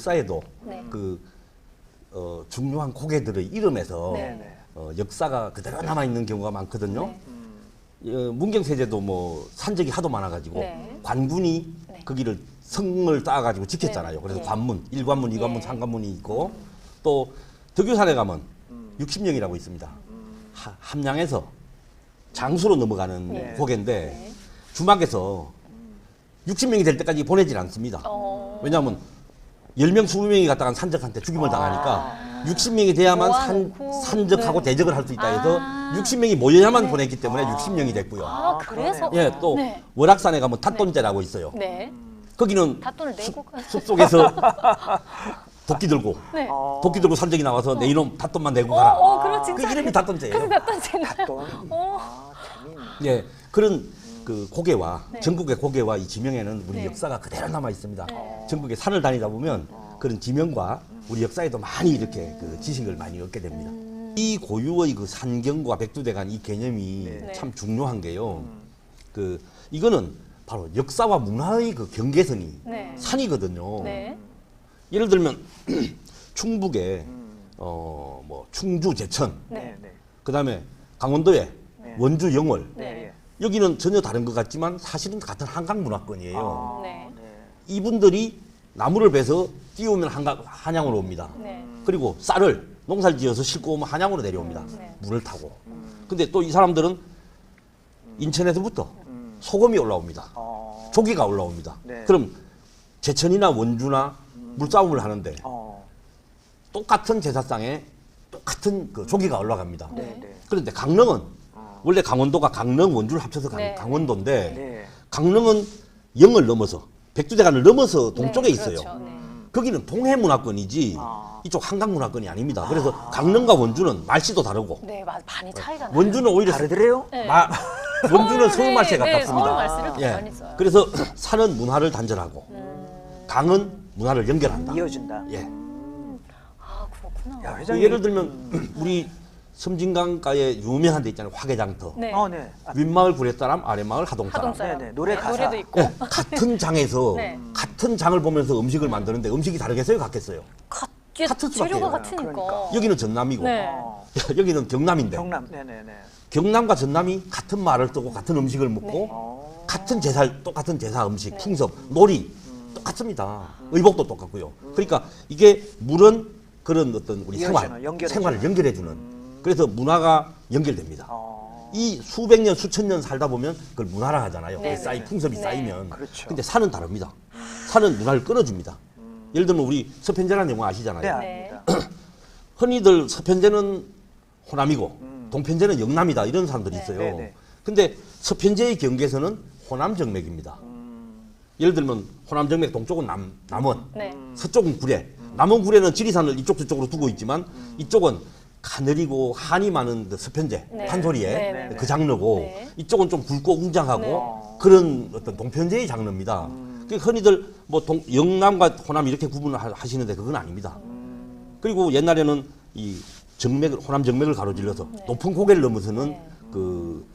역사에도 네. 중요한 고개들의 이름에서 네. 역사가 그대로 남아 있는 경우가 많거든요. 네. 문경세제도 뭐 산적이 하도 많아가지고 네. 관군이 네. 거기를 성을 쌓아가지고 지켰잖아요. 네. 그래서 예. 관문, 1관문, 2관문, 예. 3관문이 있고 또 덕유산에 가면 60명이라고 있습니다. 함양에서 장수로 넘어가는 네. 고개인데 네. 주막에서 60명이 될 때까지 보내질 않습니다. 왜냐하면 10명, 20명이 갔다간 산적한테 죽임을 당하니까 60명이 돼야만 모아놓고. 산적하고 네. 대적을 할 수 있다 해서 60명이 모여야만 보냈기 때문에 60명이 됐고요. 아, 그래서? 예, 또 네. 월악산에 가면 tat돈제라고 있어요. 네. 거기는 닷돈을 내고 가. 숲속에서 도끼 들고 네. 도끼 들고 산적이 나와서 내 이놈 tat돈만 내고 가라. 그럼 그 진짜. 이름이 tat돈제예요. 그래서 닷돈제인가요? 또. 어. 아, 재밌네. 예, 그런 그 고개와 네. 전국의 고개와 이 지명에는 우리 네. 역사가 그대로 남아 있습니다. 네. 전국에 산을 다니다 보면 그런 지명과 우리 역사에도 많이 이렇게 그 지식을 많이 얻게 됩니다. 이 고유의 그 산경과 백두대간 이 개념이 네. 참 중요한 게요. 이거는 바로 역사와 문화의 그 경계선이 네. 산이거든요. 네. 예를 들면 충북에 뭐 충주 제천, 네. 네. 그다음에 강원도에 네. 원주 영월, 네. 여기는 전혀 다른 것 같지만 사실은 같은 한강 문화권이에요. 네. 이분들이 나무를 베서 띄우면 한양으로 옵니다. 네. 그리고 쌀을 농사를 지어서 싣고 오면 한양으로 내려옵니다. 네. 물을 타고. 근데 또 이 사람들은 인천에서부터 소금이 올라옵니다. 조기가 올라옵니다. 네. 그럼 제천이나 원주나 물싸움을 하는데 똑같은 제사상에 똑같은 그 조기가 올라갑니다. 네. 네. 그런데 강릉은 원래 강원도가 강릉, 원주를 합쳐서 네. 강원도인데 네. 강릉은 영을 넘어서 백두대간을 넘어서 동쪽에 네, 있어요. 그렇죠. 네. 거기는 동해 문화권이지 아. 이쪽 한강 문화권이 아닙니다. 그래서 강릉과 원주는 말씨도 다르고 네, 많이 차이가 나요. 원주는 오히려 다르더래요? 네. 원주는 서울 말씨에 네, 가깝습니다. 서울 말씨를 예. 많이 써요. 그래서 산은 문화를 단절하고 강은 문화를 연결한다. 이어준다. 예. 아, 그렇구나. 야, 회장님. 예를 들면 우리 섬진강가에 유명한 데 있잖아요. 화개장터. 네. 네. 아, 윗마을 구례사람, 아래마을 하동사람. 하동사람. 네네, 노래 가사. 노래도 있고. 예, 같은 장에서 네. 같은 장을 보면서 음식을 만드는데 음식이 다르겠어요? 같겠어요? 같은 수밖에 재료가 없어요. 같으니까. 그러니까. 여기는 전남이고 네. 여기는 경남인데 경남. 네네네. 경남과 전남이 같은 말을 쓰고 같은 음식을 먹고 같은 똑같은 제사 음식, 풍습, 놀이 똑같습니다. 의복도 똑같고요. 그러니까 이게 물은 그런 어떤 우리 이어지는, 연결해주는. 생활을 연결해주는 그래서 문화가 연결됩니다. 어. 이 수백 년, 수천 년 살다 보면 그걸 문화라 하잖아요. 네. 풍습이 네. 쌓이면. 그렇죠. 근데 산은 다릅니다. 산은 문화를 끊어줍니다. 예를 들면 우리 서편제라는 영화 아시잖아요. 네, 네. 압니다. 흔히들 서편제는 호남이고 동편제는 영남이다 이런 사람들이 있어요. 네, 네. 근데 서편제의 경계에서는 호남정맥입니다. 예를 들면 호남정맥 동쪽은 남원, 네. 서쪽은 구례. 남원 구례는 지리산을 이쪽 저쪽으로 두고 있지만 이쪽은 가느리고 한이 많은 그 서편제, 네. 판소리에 네, 네. 그 장르고 네. 이쪽은 좀 굵고 웅장하고 네. 그런 어떤 동편제의 장르입니다. 그러니까 흔히들 뭐 영남과 호남 이렇게 구분을 하시는데 그건 아닙니다. 그리고 옛날에는 이 정맥을 호남 정맥을 가로질러서 높은 고개를 넘어서는 네. 그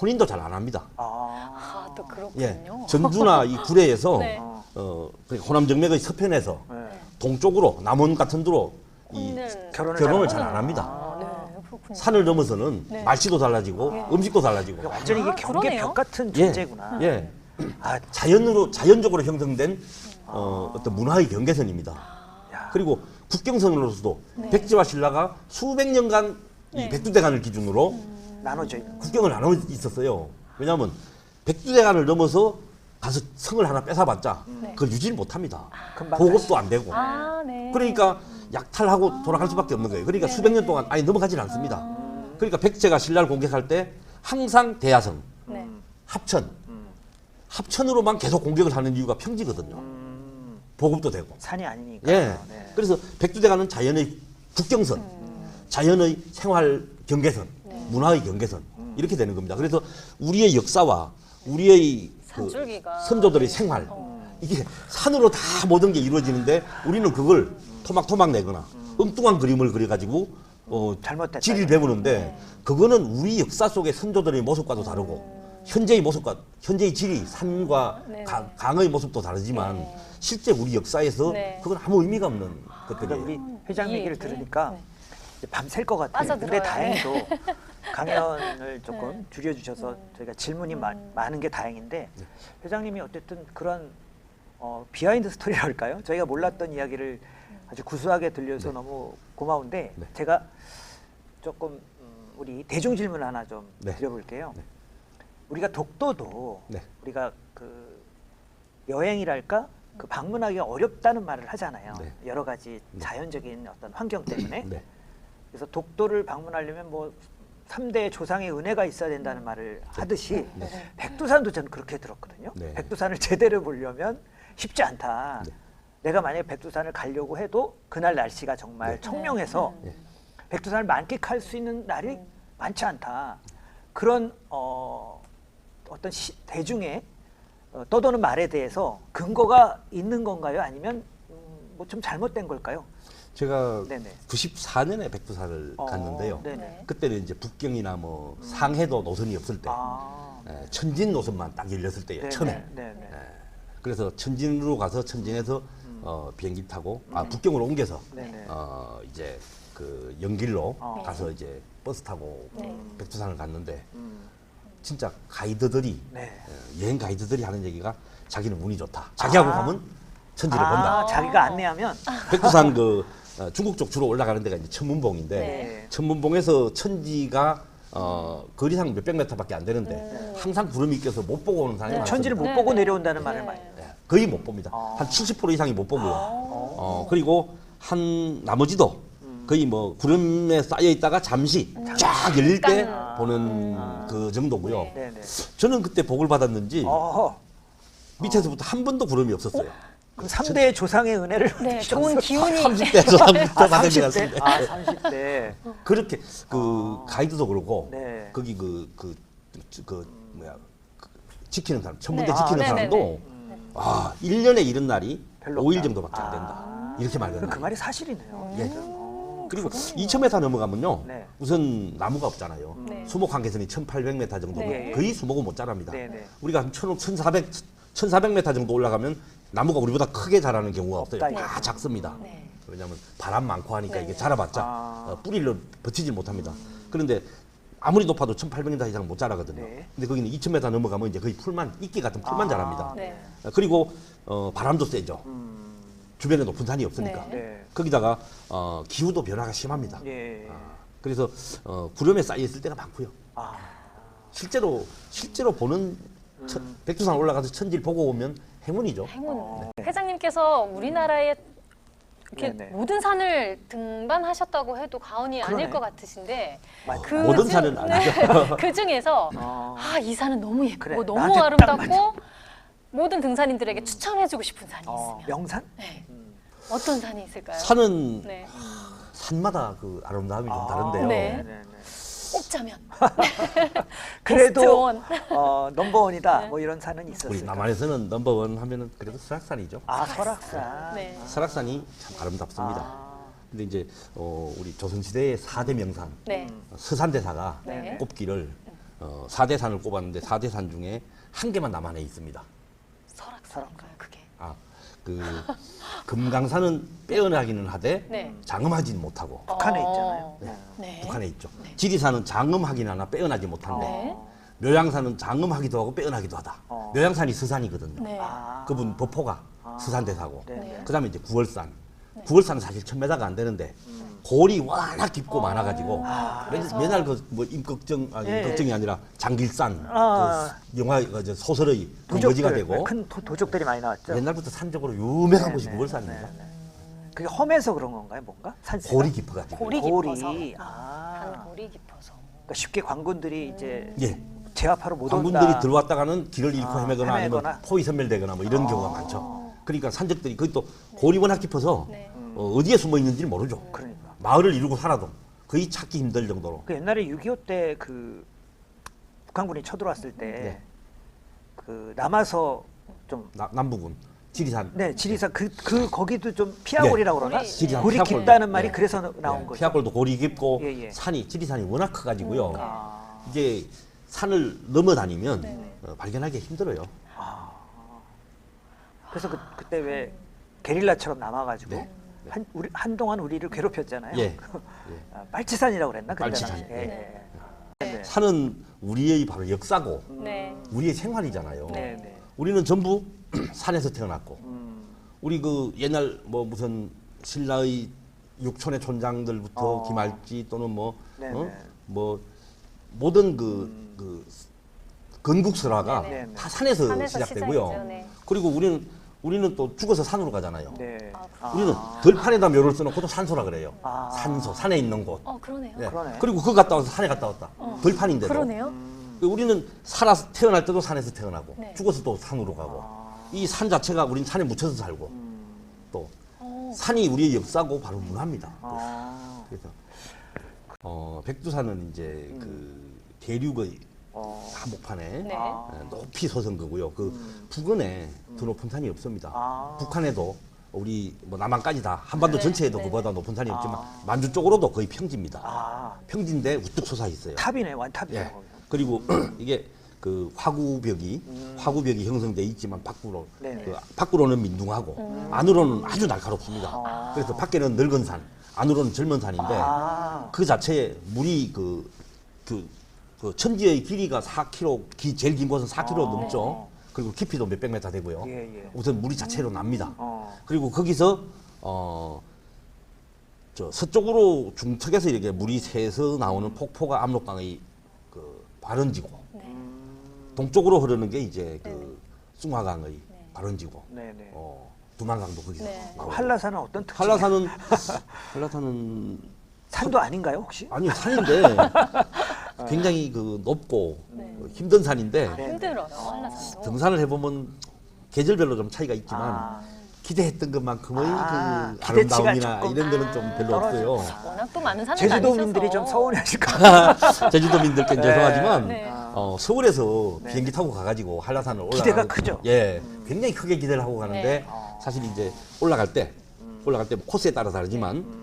혼인도 잘 안 합니다. 아, 또 그렇군요. 예, 전주나 이 구례에서 네. 그러니까 호남 정맥의 서편에서 네. 동쪽으로 남원 같은 데로 이 결혼을 잘 안 합니다. 아, 네, 그렇군요. 산을 넘어서는 네. 말씨도 달라지고 음식도 달라지고 완전히 이게 경계 그러네요. 벽 같은 예, 존재구나. 예, 아, 자연적으로 형성된 어떤 문화의 경계선입니다. 야. 그리고 국경선으로서도 네. 백제와 신라가 수백 년간 이 백두대간을 기준으로 나눠져 있는. 국경을 나눠 있었어요. 왜냐하면 백두대간을 넘어서 가서 성을 하나 뺏어봤자 그걸 유지를 못합니다. 금방 보급도 안 되고. 아, 네. 그러니까 약탈하고 돌아갈 수밖에 없는 거예요. 그러니까 수백 년 동안 아예 넘어가질 않습니다. 그러니까 백제가 신라를 공격할 때 항상 대야성, 네. 합천으로만 계속 공격을 하는 이유가 평지거든요. 보급도 되고. 산이 아니니까. 예. 네. 그래서 백두대간은 자연의 국경선, 자연의 생활 경계선, 문화의 경계선 이렇게 되는 겁니다. 그래서 우리의 역사와 우리의 그 산줄기가. 선조들의 생활 이게 산으로 다 모든 게 이루어지는데 우리는 그걸 토막토막 내거나 엉뚱한 그림을 그려가지고 잘못됐다. 지리를 배우는데 그거는 우리 역사 속의 선조들의 모습과도 다르고 현재의 모습과 현재의 지리, 산과 네네. 강의 모습도 다르지만 네. 실제 우리 역사에서 네. 그건 아무 의미가 없는 그러니까 것들이에요. 우리 회장 이 얘기를 얘기. 들으니까 네. 이제 밤샐 것 같아요. 근데 빠져들어요. 다행히도 강연을 조금 네. 줄여주셔서 저희가 질문이 많은 게 다행인데 회장님이 어쨌든 그런 비하인드 스토리랄까요? 저희가 몰랐던 이야기를 아주 구수하게 들려서 너무 고마운데 네. 제가 조금 우리 대중 질문 하나 좀 네. 드려볼게요. 네. 우리가 독도도 네. 우리가 그 여행이랄까 그 방문하기가 어렵다는 말을 하잖아요. 네. 여러 가지 자연적인 어떤 환경 때문에. 네. 그래서 독도를 방문하려면 뭐 3대 조상의 은혜가 있어야 된다는 말을 하듯이 백두산도 저는 그렇게 들었거든요. 네. 백두산을 제대로 보려면 쉽지 않다. 네. 내가 만약에 백두산을 가려고 해도 그날 날씨가 정말 네. 청명해서 네. 백두산을 만끽할 수 있는 날이 많지 않다. 그런 어떤 대중의 떠도는 말에 대해서 근거가 있는 건가요? 아니면 뭐 좀 잘못된 걸까요? 제가 네네. 94년에 백두산을 갔는데요. 네네. 그때는 이제 북경이나 뭐 상해도 노선이 없을 때 아, 천진 노선만 딱 열렸을 때예요. 처음에. 네네. 그래서 천진으로 가서 천진에서 비행기 타고 북경으로 옮겨서 네네. 이제 그 연길로 어. 가서 이제 버스 타고 네. 백두산을 갔는데 음, 진짜 가이드들이 네. 여행 가이드들이 하는 얘기가 자기는 운이 좋다. 자기하고 아. 가면 천지를 본다. 자기가 안내하면 백두산 그 중국 쪽 주로 올라가는 데가 이제 천문봉인데 네. 천문봉에서 천지가 거리상 몇백 메터밖에 안 되는데 항상 구름이 껴서 못 보고 오는 사람이 많습니다. 천지를 못 네, 보고 네. 내려온다는 말을 네. 많이. 예, 거의 못 봅니다. 아. 한 70% 이상이 못 보고요. 그리고 한 나머지도 거의 뭐 구름에 쌓여 있다가 잠시 쫙 열릴 때 잠깐. 보는 그 정도고요. 네. 네네. 저는 그때 복을 받았는지 어허. 밑에서부터 한 번도 구름이 없었어요. 그럼 3대 조상의 은혜를 네, 받으셨어요? 좋은 기운이 30대에서 30대 받은 게 30대? 같습니다. 아, 30대. 그렇게 그 가이드도 그러고 네. 거기 뭐야 지키는 사람 천문대 네. 지키는 아, 사람도 네네네. 1년에 이른 날이 별로 5일 없다. 정도밖에 안 된다. 이렇게 말거든요. 그 말이 사실이네요. 예. 그리고 2,000m 넘어가면요. 네. 우선 나무가 없잖아요. 네. 수목 한계선이 1,800m 정도면 네. 거의 수목은 못 자랍니다. 네, 네. 우리가 한 1,400m 정도 올라가면 나무가 우리보다 크게 자라는 경우가 없어요. 없다, 다 이거죠. 작습니다. 네. 왜냐하면 바람 많고 하니까 네. 이게 자라봤자 아. 뿌리를 버티지 못합니다. 그런데 아무리 높아도 1,800m 이상 못 자라거든요. 네. 근데 거기는 2,000m 넘어가면 이제 거의 풀만 이끼 같은 풀만 자랍니다. 네. 그리고 바람도 세죠. 주변에 높은 산이 없으니까. 네. 네. 거기다가 기후도 변화가 심합니다. 예. 그래서 구름에 쌓여 있을 때가 많고요. 아. 실제로 보는 백두산 올라가서 천지를 보고 오면 행운이죠. 행운. 회장님께서 우리나라의 이렇게 네네. 모든 산을 등반하셨다고 해도 과언이 그러네. 아닐 것 같으신데 맞아요. 그 모든 산은 아니죠. 그 중에서 어. 이 산은 너무 예쁘고 그래, 너무 나한테 딱 아름답고 모든 등산인들에게 추천해주고 싶은 산이 있으면 명산? 네. 어떤 산이 있을까요? 산은 네. 산마다 그 아름다움이 좀 아, 다른데요. 네. 네네. 꼽자면 그래도 베스트원. 넘버원이다. 뭐 이런 산은 우리 있었어요. 남한에서는 넘버원 하면은 그래도 설악산이죠. 아, 설악산. 네. 설악산이 참 아름답습니다. 아, 근데 이제 우리 조선시대의 4대 명산 네. 서산대사가 네. 꼽기를 4대 산을 꼽았는데 4대 산 중에 한 개만 남한에 있습니다. 설악산인가요, 그게? 그 금강산은 빼어나기는 하되 네. 장엄하지는 못하고 북한에 어. 있잖아요. 네. 북한에 있죠. 지리산은 장엄하기는 하나 빼어나지 못한데 네. 묘양산은 장엄하기도 하고 빼어나기도 하다. 어. 묘양산이 서산이거든요. 네. 아. 그분 법호가 서산대사고 네. 그다음에 이제 구월산. 구월산은 사실 1,000m가 안 되는데 골이 워낙 깊고 많아가지고 그래서. 맨날 그 임꺽정 예. 임꺽정이 아니라 장길산 아. 그 영화 소설의 근거지가 되고 큰 도적들이 많이 나왔죠. 옛날부터 산적으로 유명한 네, 곳이 네, 구월산입니다. 네, 네. 그게 험해서 그런 건가요, 뭔가? 산세가? 골이 깊어가지고. 골이 골이. 깊어서. 아. 골이 깊어서. 그러니까 쉽게 관군들이 이제 예. 제압하러 못 관군들이 온다. 들어왔다가는 길을 잃고 아, 헤매거나 헤매거나. 아니면 포위 선멸되거나 뭐 이런 경우가 많죠. 그러니까 산적들이 거기 또 골이 워낙 깊어서 네. 어디에 숨어 있는지를 모르죠. 그러니까. 마을을 이루고 살아도 거의 찾기 힘들 정도로. 그 옛날에 6.25 때 그 북한군이 쳐들어왔을 때 네. 그 남아서 좀 남부군 지리산. 네, 지리산 거기도 좀 피하골이라고 그러나? 골이, 지리산 골이 피하골. 깊다는 말이 네. 그래서 나온 네, 거죠. 피하골도 골이 깊고 예, 예. 산이 지리산이 워낙 커가지고요. 아. 이게 산을 넘어다니면 네네. 발견하기 힘들어요. 그래서 그때 왜 게릴라처럼 남아가지고 네. 한동안 우리를 괴롭혔잖아요. 예. 빨치산이라고 그랬나? 그때 빨치산. 당시에. 네. 네. 산은 우리의 바로 역사고 네. 우리의 생활이잖아요. 네. 네. 우리는 전부 산에서 태어났고 우리 그 옛날 뭐 무슨 신라의 육촌의 촌장들부터 김할지 또는 뭐 네네. 뭐 모든 그 건국설화가 네네. 다 산에서 산에서 시작되고요. 시작이죠, 네. 그리고 우리는 또 죽어서 산으로 가잖아요. 네. 우리는 들판에다 묘를 써놓고도 산소라 그래요. 아. 산소, 산에 있는 곳. 그러네요. 네. 그러네. 그리고 그거 갔다 와서 산에 갔다 왔다. 들판인데도. 그러네요. 우리는 살아서 태어날 때도 산에서 태어나고 네. 죽어서 또 산으로 가고 이 산 자체가 우린 산에 묻혀서 살고 또 산이 우리의 역사고 바로 문화입니다. 아. 그래서 백두산은 이제 그 대륙의 한복판에 네. 높이 솟은 거고요. 그 북은에 더 높은 산이 없습니다. 아. 북한에도 우리 뭐 남한까지 다 한반도 네. 전체에도 네. 그보다 높은 산이 없지만 만주 쪽으로도 거의 평지입니다. 아. 평지인데 우뚝 솟아 있어요. 탑이네, 완탑이네. 예. 그리고 이게 그 화구벽이 형성돼 있지만 밖으로 네네. 그 밖으로는 민둥하고 안으로는 아주 날카롭습니다. 그래서 밖에는 늙은 산, 안으로는 젊은 산인데 아. 그 자체에 물이 그 천지의 길이가 4km, 제일 긴 곳은 4km 넘죠. 그리고 깊이도 몇백 미터 되고요. 예, 예. 우선 물이 자체로 납니다. 어. 그리고 거기서 저 서쪽으로 중턱에서 이렇게 물이 새서 나오는 폭포가 압록강의 그 발원지고 동쪽으로 흐르는 게 이제 그 숭화강의 발원지고 네네. 두만강도 거기서 네. 나오고. 한라산은 어떤 특징? 한라산은 산도 아닌가요, 혹시? 아니 산인데 굉장히 그 높고 힘든 산인데 네. 힘들어요. 한라산도. 등산을 해보면 계절별로 좀 차이가 있지만 아. 기대했던 것만큼의 아, 그 기대치가 아름다움이나 조금 이런 거는 좀 별로 떨어져. 없어요. 워낙 또 많은 산을 제주도민들이 다니셔서. 좀 서운해하실 것 같아요. 제주도민들께 죄송하지만 네. 서울에서 네. 비행기 타고 가가지고 한라산을 올라가 기대가 크죠? 예, 굉장히 크게 기대를 하고 가는데 네. 사실 이제 올라갈 때 코스에 따라 다르지만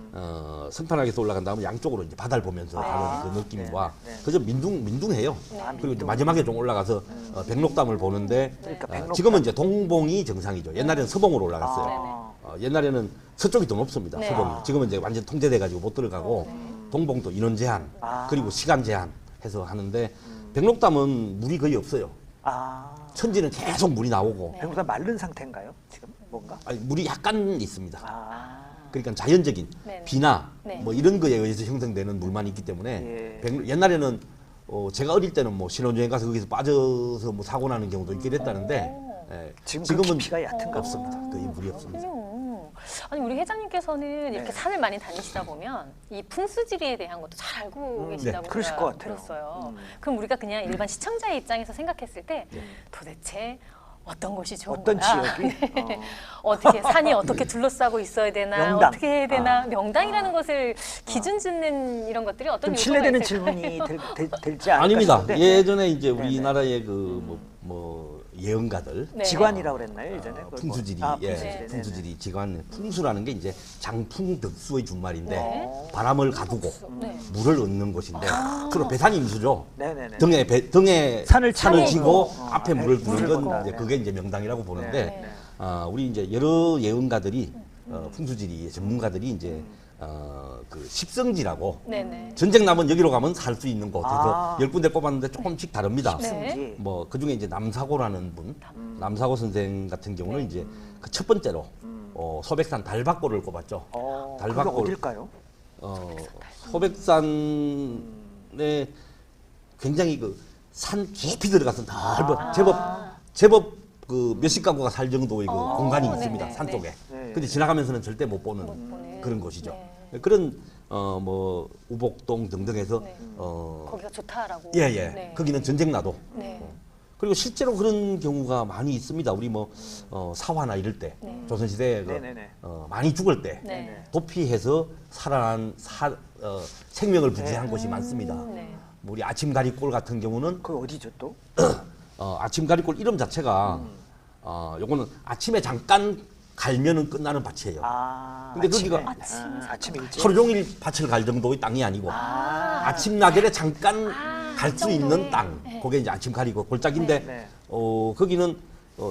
성탄하게서 올라간 다음에 양쪽으로 이제 바다를 보면서 가는 그 느낌과 네, 네. 그저 민둥해요. 그리고 이제 민둥. 마지막에 좀 올라가서 백록담을 보는데 그러니까 백록담. 지금은 이제 동봉이 정상이죠. 옛날에는 서봉으로 올라갔어요. 옛날에는 서쪽이 더 높습니다. 네. 서봉이. 지금은 이제 완전 통제돼가지고 못 들어가고 동봉도 인원 제한 그리고 시간 제한 해서 하는데 백록담은 물이 거의 없어요. 아. 천지는 계속 물이 나오고 백록담 마른 상태인가요? 지금 뭔가? 아니, 물이 약간 있습니다. 아. 그러니까 자연적인 네네. 비나 네. 뭐 이런 거에 의해서 형성되는 물만 있기 때문에 예. 옛날에는 제가 어릴 때는 뭐 신혼여행 가서 거기서 빠져서 뭐 사고 나는 경우도 있긴 했다는데 지금 그 지금은 깊이가 얕은가 없습니다. 거의 물이 없습니다. 그렇군요. 아니 우리 회장님께서는 이렇게 산을 많이 다니시다 보면 이 풍수지리에 대한 것도 잘 알고 계시다고 네, 그러실 제가 것 같아요. 들었어요. 그럼 우리가 그냥 일반 시청자의 입장에서 생각했을 때 네. 도대체 어떤 곳이 좋은 어떤 거야? 지역이? 어떻게 산이 어떻게 둘러싸고 있어야 되나? 명당. 어떻게 해야 되나? 명당이라는 것을 기준 짓는 이런 것들이 어떤 좀 요소가 신뢰되는 있을까요? 질문이 될지 않을까 아닙니다. 싶은데. 예전에 이제 네네. 우리나라의 그 뭐 예언가들 네. 지관이라고 그랬나요 예전에? 그걸 뭐- 풍수지리, 아, 예, 풍수지리. 풍수지리 지관 풍수라는 게 이제 장풍덕수의 준말인데 네. 바람을 가두고 네. 물을 얻는 곳인데 주로 배산이 임수죠. 네네네. 등에 산을 산을 치고 치고 있고, 앞에 물을 부는 물을 건 본다. 이제 네. 그게 이제 명당이라고 보는데 네. 우리 이제 여러 예언가들이 풍수지리 전문가들이 이제 그 십성지라고 네네. 전쟁 나면 여기로 가면 살 수 있는 곳 아. 해서 10군데 뽑았는데 조금씩 다릅니다. 네. 십성지. 뭐 그중에 이제 남사고라는 분, 남사고 선생 같은 경우는 이제 그 첫 번째로 소백산 달박골을 꼽았죠. 그게 달박골. 어딜까요? 소백산에 굉장히 그 산 깊이 들어가서 넓은 제법 그 몇십 가구가 살 정도의 그 공간이 있습니다. 네네, 산 네. 속에. 네. 근데 지나가면서는 절대 못 보는 보는. 그런 곳이죠. 네. 그런 뭐 우복동 등등해서 네. 어 거기가 좋다라고. 예. 네. 거기는 전쟁 나도. 네. 그리고 실제로 그런 경우가 많이 있습니다. 우리 뭐 사화나 이럴 때 네. 조선시대에 그, 네네네. 많이 죽을 때 네. 도피해서 살아난 생명을 부지한 곳이 많습니다. 네. 뭐 우리 아침가리골 같은 경우는 그 어디죠 또? 아침가리골 이름 자체가 요거는 아침에 잠깐 갈면은 끝나는 밭이에요. 아. 근데 아침에. 거기가 아침 일찍. 하루 종일 밭을 갈 정도의 땅이 아니고 아침 낙열에 잠깐 갈 수 정도의, 있는 땅, 네. 그게 이제 안침칼이고 골짜기인데 네. 거기는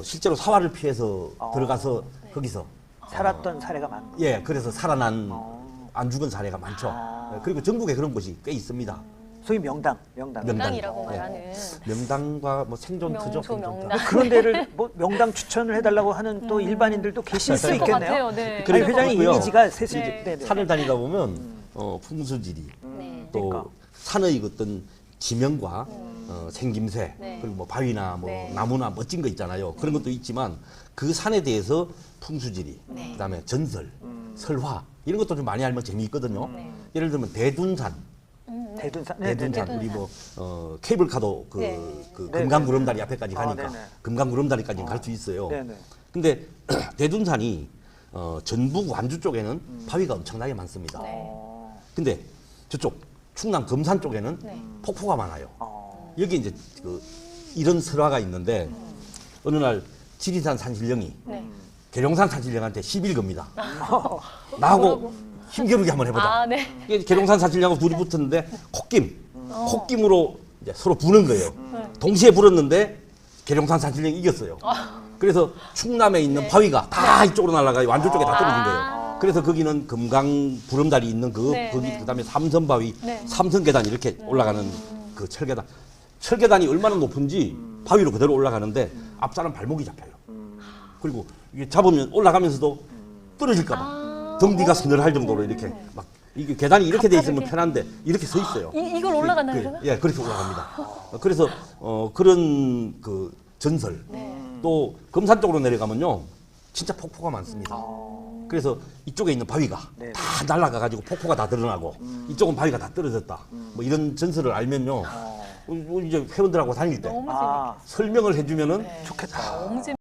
실제로 사활을 피해서 어. 들어가서 거기서 살았던 사례가 많은 거예요. 예, 그래서 살아난 안 죽은 사례가 많죠. 아. 그리고 전국에 그런 곳이 꽤 있습니다. 소위 명당. 명당이라고 예. 말하는 명당과 뭐 생존 명소, 터죠. 생존 터. 명당. 그런 데를 뭐 명당 추천을 해달라고 하는 또 일반인들도 계실 수 있을 것 있겠네요. 같아요. 네. 아니, 그럴 회장의 것 같고요. 이미지가 세수. 네. 네. 네. 산을 다니다 보면 풍수지리 네. 또 그러니까. 산의 어떤 지명과 생김새 네. 그리고 뭐 바위나 뭐 네. 나무나 멋진 거 있잖아요. 그런 것도 있지만 그 산에 대해서 풍수지리, 네. 그다음에 전설, 설화 이런 것도 좀 많이 알면 재미있거든요. 네. 예를 들면 대둔산, 네. 대둔산. 네, 네, 네. 대둔산 우리 뭐 케이블카도 그, 네. 그 네, 금강구름다리 앞에까지 아, 가니까 네네. 금강구름다리까지 갈 수 있어요. 네, 네. 근데 대둔산이 전북 완주 쪽에는 바위가 엄청나게 많습니다. 네. 어, 근데 저쪽 충남 금산 쪽에는 네. 폭포가 많아요. 어. 여기 이제 이런 설화가 있는데 어느 날 지리산 산신령이 네. 계룡산 산신령한테 시비를 겁니다. 나하고 힘겨루기 한번 해보자. 아, 네. 이게 계룡산 산신령하고 둘이 붙었는데 콧김으로 이제 서로 부는 거예요. 동시에 불었는데 계룡산 산신령이 이겼어요. 그래서 충남에 있는 네. 바위가 다 이쪽으로 날아가 완주 쪽에 다 떨어진 아. 거예요. 그래서 거기는 금강 부름다리 있는 네, 거기 네. 그다음에 삼선바위, 네. 삼선계단 이렇게 올라가는 그 철계단. 철계단이 얼마나 높은지 바위로 그대로 올라가는데 앞사람 발목이 잡혀요. 그리고 이게 잡으면 올라가면서도 떨어질까봐 아. 등 뒤가 서늘할 정도로 이렇게 막 이게 계단이 이렇게 돼 있으면 이렇게. 편한데 이렇게 서 있어요. 이걸 올라가나요, 그러면? 예, 그렇게 올라갑니다. 그래서 그런 그 전설 네. 또 금산 쪽으로 내려가면요 진짜 폭포가 많습니다. 그래서 이쪽에 있는 바위가 네. 다 날아가 가지고 폭포가 다 드러나고 이쪽은 바위가 다 떨어졌다. 뭐 이런 전설을 알면요 이제 회원들하고 다닐 때 너무 아, 설명을 해주면은 재밌. 좋겠다. 너무 재밌.